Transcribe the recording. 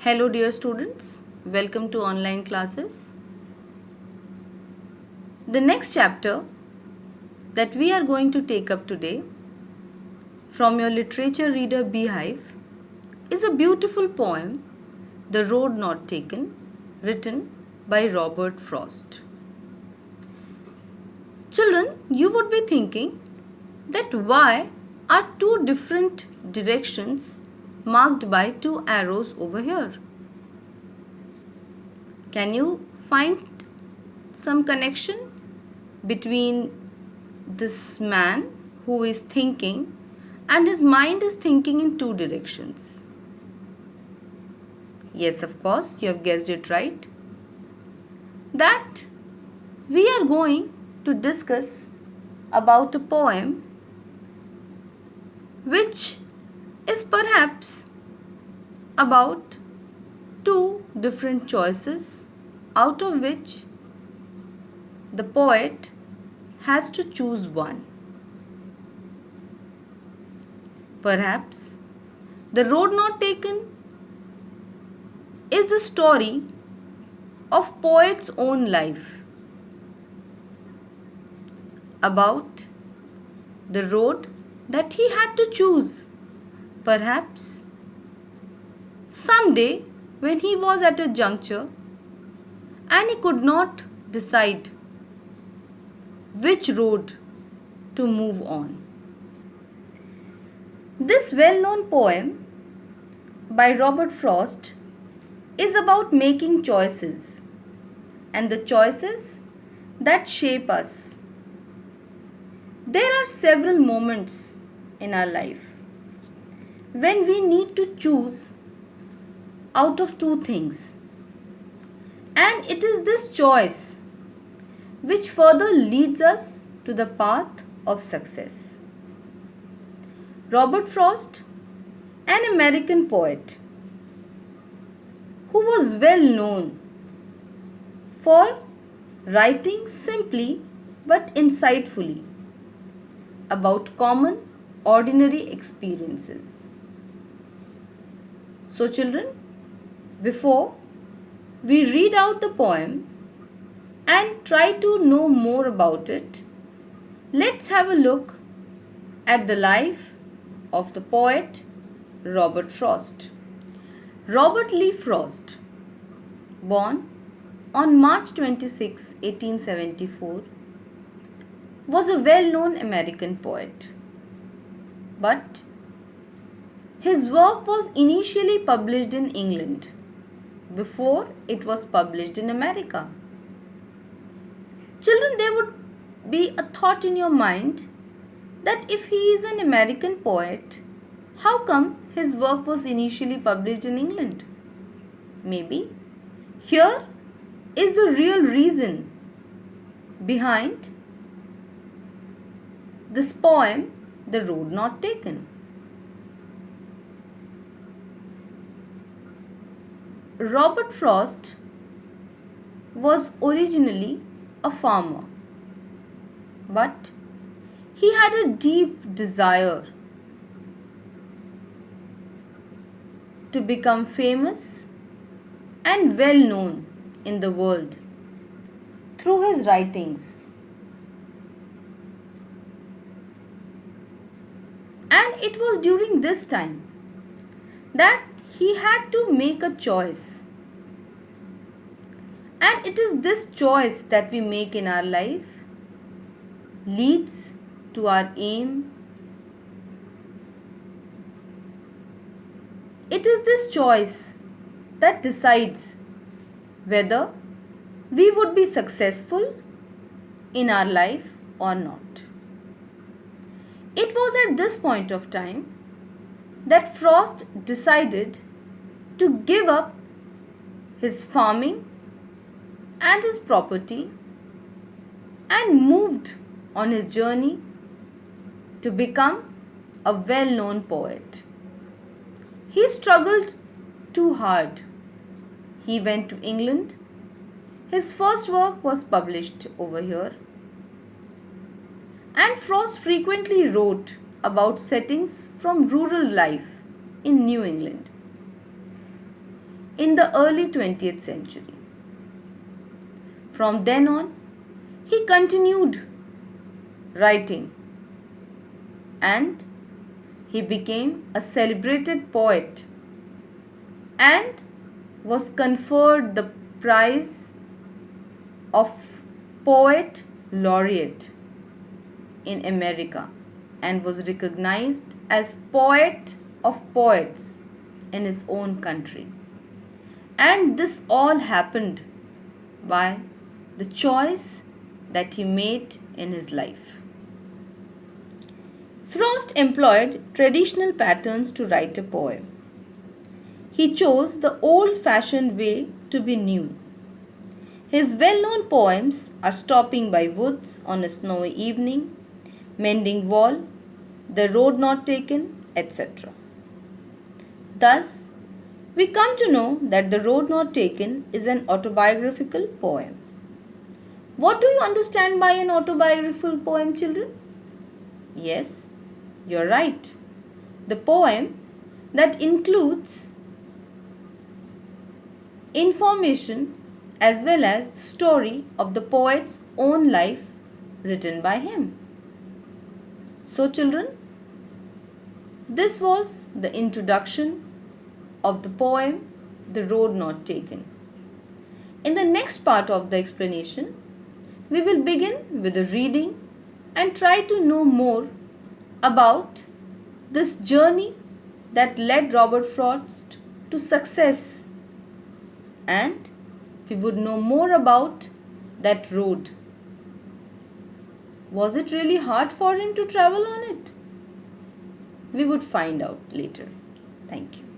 Hello dear students, welcome to online classes. The next chapter that we are going to take up today from your literature reader BEEHIVE is a beautiful poem, The Road Not Taken, written by Robert Frost. Children, you would be thinking that why are two different directions marked by two arrows over here? Can you find some connection between this man who is thinking and his mind is thinking in two directions? Yes, of course, you have guessed it right. That we are going to discuss about a poem which is perhaps about two different choices out of which the poet has to choose one. Perhaps The Road Not Taken is the story of poet's own life, about the road that he had to choose. Perhaps someday when he was at a juncture and he could not decide which road to move on. This well-known poem by Robert Frost is about making choices and the choices that shape us. There are several moments in our life when we need to choose out of two things, and it is this choice which further leads us to the path of success. Robert Frost, an American poet who was well known for writing simply but insightfully about common, ordinary experiences. So children, before we read out the poem and try to know more about it, let's have a look at the life of the poet Robert Frost. Robert Lee Frost, born on March 26, 1874, was a well-known American poet. But his work was initially published in England before it was published in America. Children, there would be a thought in your mind that if he is an American poet, how come his work was initially published in England? Maybe here is the real reason behind this poem, The Road Not Taken. Robert Frost was originally a farmer, but he had a deep desire to become famous and well known in the world through his writings. And it was during this time that he had to make a choice. And it is this choice that we make in our life leads to our aim. It is this choice that decides whether we would be successful in our life or not. It was at this point of time that Frost decided to give up his farming and his property and moved on his journey to become a well-known poet. He struggled too hard. He went to England. His first work was published over here. And Frost frequently wrote about settings from rural life in New England. in the early 20th century. From then on, he continued writing and he became a celebrated poet and was conferred the prize of Poet Laureate in America and was recognized as Poet of Poets in his own country. And this all happened by the choice that he made in his life. Frost employed traditional patterns to write a poem. He chose the old-fashioned way to be new. His well-known poems are Stopping by Woods on a Snowy Evening, Mending Wall, The Road Not Taken, etc. Thus, we come to know that The Road Not Taken is an autobiographical poem. What do you understand by an autobiographical poem, children? Yes, you're right. The poem that includes information as well as the story of the poet's own life written by him. So children, this was the introduction of the poem The Road Not Taken. In the next part of the explanation, we will begin with the reading and try to know more about this journey that led Robert Frost to success, and we would know more about that road. Was it really hard for him to travel on it? We would find out later. Thank you.